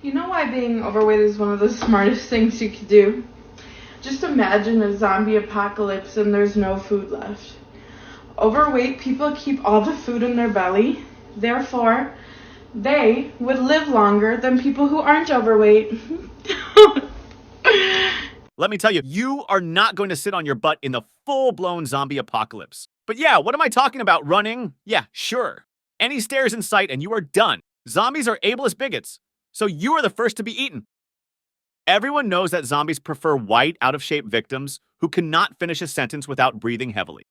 You know why being overweight is one of the smartest things you could do? Just imagine a zombie apocalypse and there's no food left. Overweight people keep all the food in their belly. Therefore, they would live longer than people who aren't overweight. Let me tell you, you are not going to sit on your butt in the full-blown zombie apocalypse. But yeah, what am I talking about? Running? Yeah, sure. Any stairs in sight and you are done. Zombies are ableist bigots, so you are the first to be eaten. Everyone knows that zombies prefer white, out-of-shape victims who cannot finish a sentence without breathing heavily.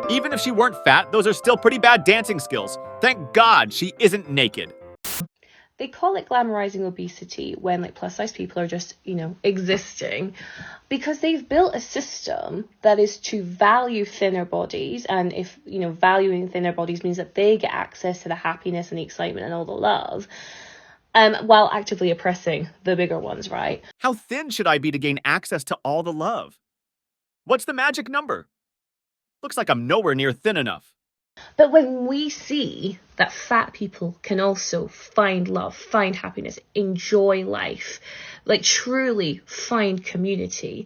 Even if she weren't fat, those are still pretty bad dancing skills. Thank God she isn't naked. They call it glamorizing obesity when like plus size people are just, existing, because they've built a system that is to value thinner bodies. And if, valuing thinner bodies means that they get access to the happiness and the excitement and all the love, while actively oppressing the bigger ones, right? How thin should I be to gain access to all the love? What's the magic number? Looks like I'm nowhere near thin enough. But when we see that fat people can also find love, find happiness, enjoy life, like truly find community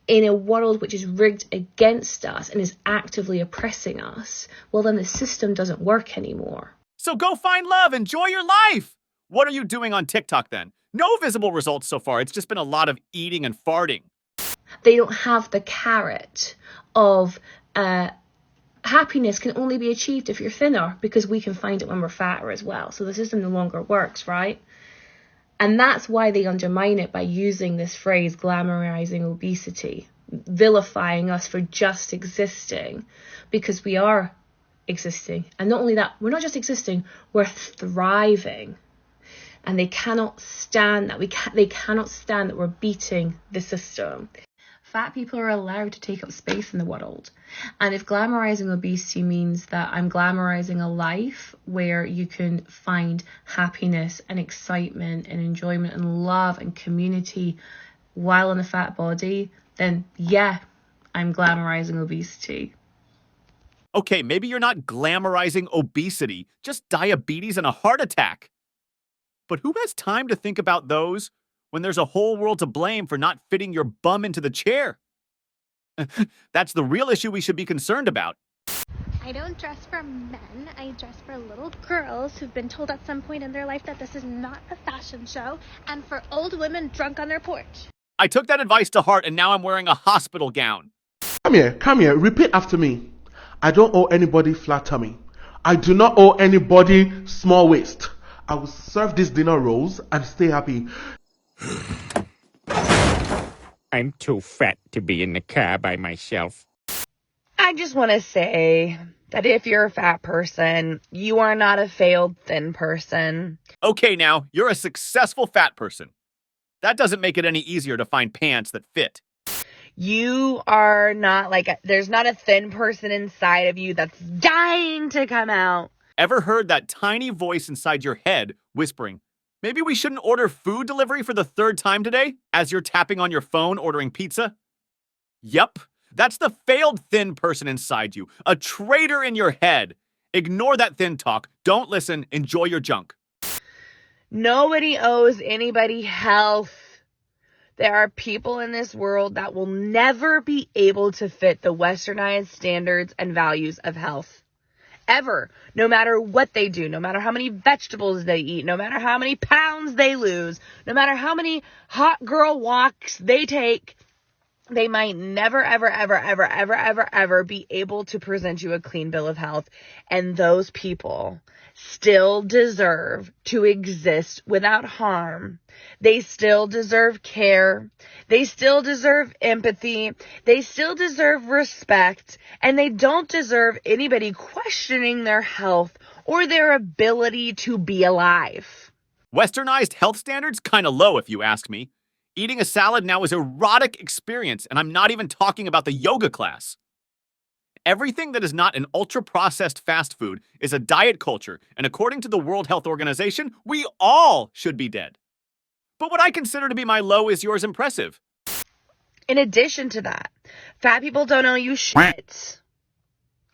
in a world which is rigged against us and is actively oppressing us, well, then the system doesn't work anymore. So go find love, enjoy your life! What are you doing on TikTok then? No visible results so far, it's just been a lot of eating and farting. They don't have the carrot of happiness can only be achieved if you're thinner, because we can find it when we're fatter as well. So the system no longer works, right? And that's why they undermine it by using this phrase, glamorizing obesity, vilifying us for just existing, because we are existing. And not only that, we're not just existing, we're thriving. And they cannot stand that. They cannot stand that we're beating the system. Fat people are allowed to take up space in the world. And if glamorizing obesity means that I'm glamorizing a life where you can find happiness and excitement and enjoyment and love and community while in a fat body, then yeah, I'm glamorizing obesity. Okay, maybe you're not glamorizing obesity, just diabetes and a heart attack. But who has time to think about those when there's a whole world to blame for not fitting your bum into the chair? That's the real issue we should be concerned about. I don't dress for men, I dress for little girls who've been told at some point in their life that this is not a fashion show, and for old women drunk on their porch. I took that advice to heart and now I'm wearing a hospital gown. Come here, repeat after me. I don't owe anybody flat tummy. I do not owe anybody small waist. I will serve these dinner rolls and stay happy. I'm too fat to be in the car by myself. I just want to say that if you're a fat person, you are not a failed thin person. Okay, now, you're a successful fat person. That doesn't make it any easier to find pants that fit. You are not there's not a thin person inside of you that's dying to come out. Ever heard that tiny voice inside your head whispering, maybe we shouldn't order food delivery for the third time today, as you're tapping on your phone ordering pizza? Yep, that's the failed thin person inside you, a traitor in your head. Ignore that thin talk, don't listen, enjoy your junk. Nobody owes anybody health. There are people in this world that will never be able to fit the westernized standards and values of health. Ever. No matter what they do, no matter how many vegetables they eat, no matter how many pounds they lose, no matter how many hot girl walks they take, they might never, ever, ever, ever, ever, ever, ever be able to present you a clean bill of health. And those people still deserve to exist without harm. They still deserve care. They still deserve empathy. They still deserve respect. And they don't deserve anybody questioning their health or their ability to be alive. Westernized health standards? Kinda low if you ask me. Eating a salad now is an erotic experience, and I'm not even talking about the yoga class. Everything that is not an ultra-processed fast food is a diet culture, and according to the World Health Organization, we all should be dead. But what I consider to be my low is yours impressive. In addition to that, fat people don't owe you shit.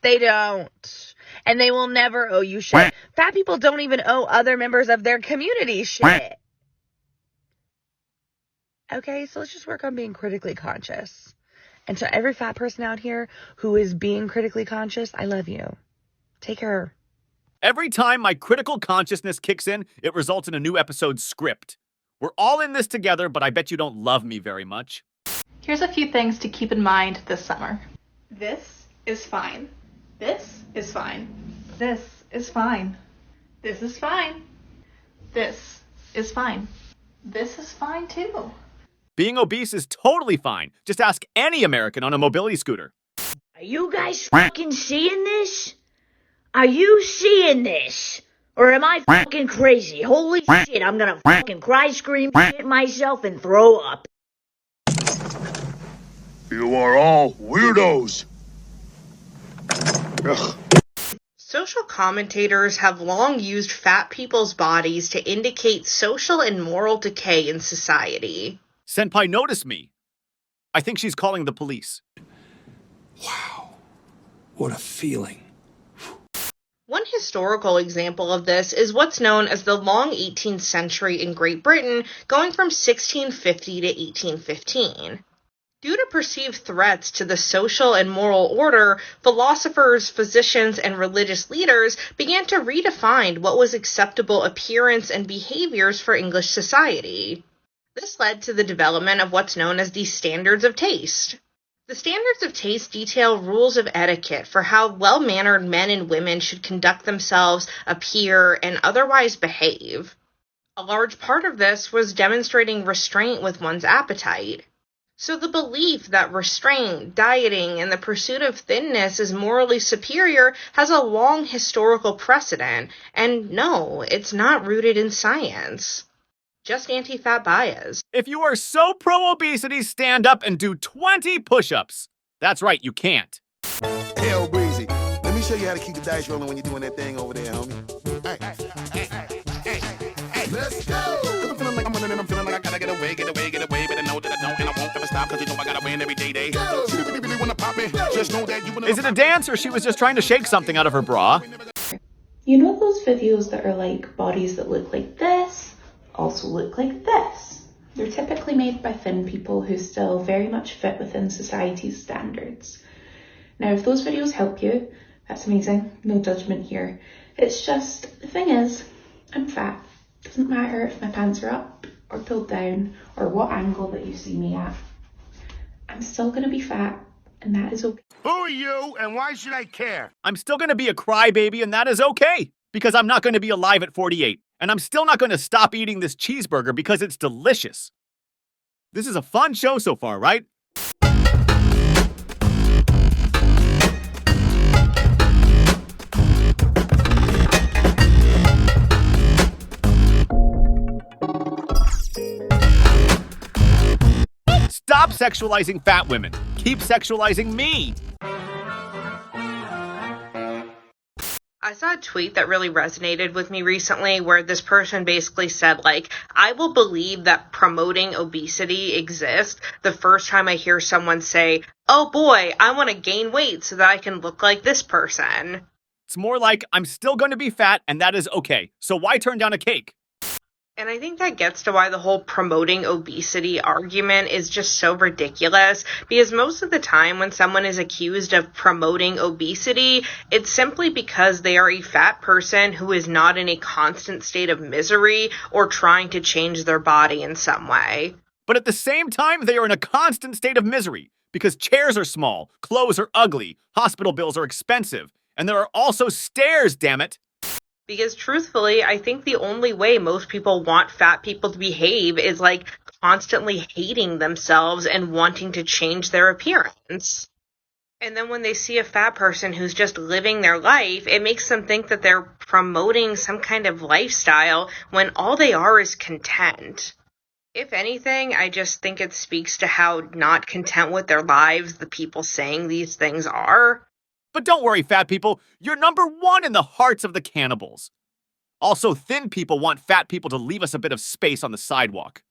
They don't. And they will never owe you shit. Fat people don't even owe other members of their community shit. Okay, so let's just work on being critically conscious. And to every fat person out here who is being critically conscious, I love you. Take care. Every time my critical consciousness kicks in, it results in a new episode script. We're all in this together, but I bet you don't love me very much. Here's a few things to keep in mind this summer. This is fine. This is fine. This is fine. This is fine. This is fine. This is fine too. Being obese is totally fine. Just ask any American on a mobility scooter. Are you guys fucking seeing this? Are you seeing this? Or am I fucking crazy? Holy shit, I'm gonna fucking cry, scream, shit myself, and throw up. You are all weirdos. Ugh. Social commentators have long used fat people's bodies to indicate social and moral decay in society. Senpai, notice me. I think she's calling the police. Wow. What a feeling. One historical example of this is what's known as the long 18th century in Great Britain, going from 1650 to 1815. Due to perceived threats to the social and moral order, philosophers, physicians, and religious leaders began to redefine what was acceptable appearance and behaviors for English society. This led to the development of what's known as the standards of taste. The standards of taste detail rules of etiquette for how well-mannered men and women should conduct themselves, appear, and otherwise behave. A large part of this was demonstrating restraint with one's appetite. So the belief that restraint, dieting, and the pursuit of thinness is morally superior has a long historical precedent, and no, it's not rooted in science. Just anti-fat bias. If you are so pro-obesity, stand up and do 20 push-ups. That's right, you can't. Hell, Breezy. Let me show you how to keep the dice rolling when you're doing that thing over there, homie. Hey, let's go! 'Cause I'm feeling like I'm running and I'm feeling like I gotta get away, but I know that I don't and I won't ever stop 'cause you know I gotta win every day. So if you really wanna pop me, just know that you wanna... Is it a dance or she was just trying to shake something out of her bra? You know those videos that are like bodies that look like this? Also look like this. They're typically made by thin people who still very much fit within society's standards. Now, if those videos help you, that's amazing. No judgment here. It's just, the thing is, I'm fat. Doesn't matter if my pants are up or pulled down or what angle that you see me at. I'm still gonna be fat, and that is okay. Who are you and why should I care? I'm still gonna be a crybaby and that is okay. Because I'm not gonna be alive at 48. And I'm still not gonna stop eating this cheeseburger because it's delicious. This is a fun show so far, right? Stop sexualizing fat women. Keep sexualizing me. I saw a tweet that really resonated with me recently where this person basically said, like, I will believe that promoting obesity exists the first time I hear someone say, oh boy, I want to gain weight so that I can look like this person. It's more like, I'm still going to be fat and that is okay. So why turn down a cake? And I think that gets to why the whole promoting obesity argument is just so ridiculous, because most of the time when someone is accused of promoting obesity, it's simply because they are a fat person who is not in a constant state of misery or trying to change their body in some way. But at the same time, they are in a constant state of misery because chairs are small, clothes are ugly, hospital bills are expensive, and there are also stairs, damn it. Because truthfully, I think the only way most people want fat people to behave is like constantly hating themselves and wanting to change their appearance. And then when they see a fat person who's just living their life, it makes them think that they're promoting some kind of lifestyle when all they are is content. If anything, I just think it speaks to how not content with their lives the people saying these things are. But don't worry, fat people, you're number one in the hearts of the cannibals. Also, thin people want fat people to leave us a bit of space on the sidewalk.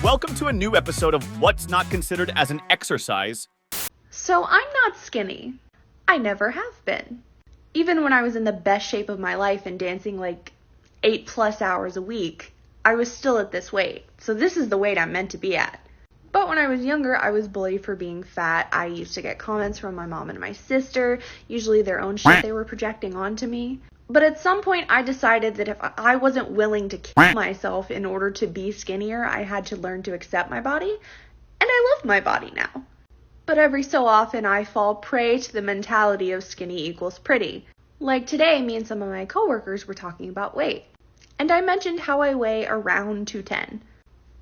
Welcome to a new episode of What's Not Considered as an Exercise. So I'm not skinny. I never have been. Even when I was in the best shape of my life and dancing like 8+ hours a week, I was still at this weight. So this is the weight I'm meant to be at. But when I was younger, I was bullied for being fat. I used to get comments from my mom and my sister, usually their own shit they were projecting onto me. But at some point, I decided that if I wasn't willing to kill myself in order to be skinnier, I had to learn to accept my body. And I love my body now. But every so often, I fall prey to the mentality of skinny equals pretty. Like today, me and some of my coworkers were talking about weight. And I mentioned how I weigh around 210.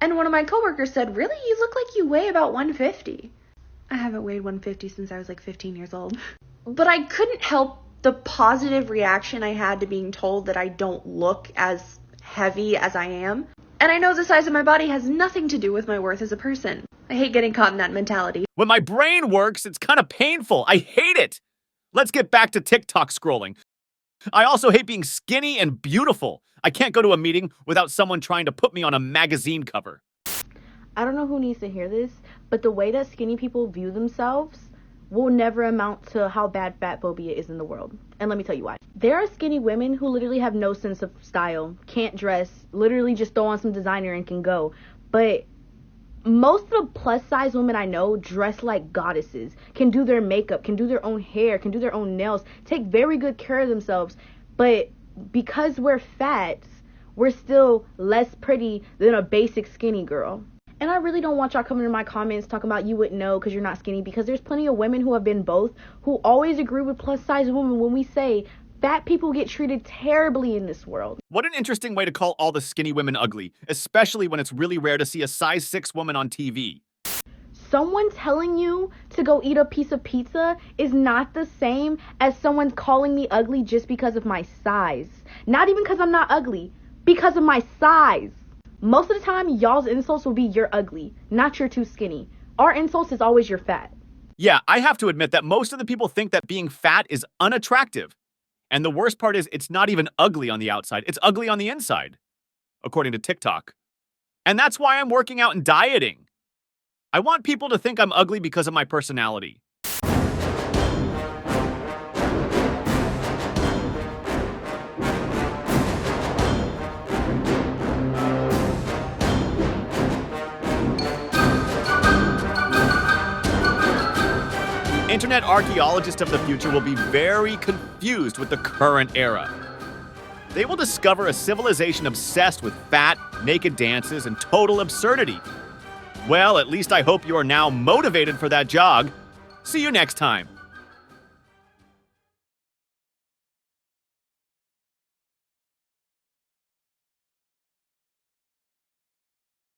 And one of my coworkers said, "Really? You look like you weigh about 150. I haven't weighed 150 since I was like 15 years old. But I couldn't help the positive reaction I had to being told that I don't look as heavy as I am. And I know the size of my body has nothing to do with my worth as a person. I hate getting caught in that mentality. When my brain works, it's kind of painful. I hate it. Let's get back to TikTok scrolling. I also hate being skinny and beautiful. I can't go to a meeting without someone trying to put me on a magazine cover. I don't know who needs to hear this, but the way that skinny people view themselves will never amount to how bad fat phobia is in the world. And let me tell you why. There are skinny women who literally have no sense of style, can't dress, literally just throw on some designer and can go. But most of the plus size women I know dress like goddesses, can do their makeup, can do their own hair, can do their own nails, take very good care of themselves. But because we're fat, we're still less pretty than a basic skinny girl. And I really don't want y'all coming in my comments talking about you wouldn't know because you're not skinny, because there's plenty of women who have been both who always agree with plus size women when we say fat people get treated terribly in this world. What an interesting way to call all the skinny women ugly, especially when it's really rare to see a size 6 woman on TV. Someone telling you to go eat a piece of pizza is not the same as someone calling me ugly just because of my size. Not even because I'm not ugly, because of my size. Most of the time, y'all's insults will be you're ugly, not you're too skinny. Our insults is always you're fat. Yeah, I have to admit that most of the people think that being fat is unattractive. And the worst part is it's not even ugly on the outside, it's ugly on the inside, according to TikTok. And that's why I'm working out and dieting. I want people to think I'm ugly because of my personality. Internet archaeologists of the future will be very confused with the current era. They will discover a civilization obsessed with fat, naked dances, and total absurdity. Well, at least I hope you are now motivated for that jog. See you next time.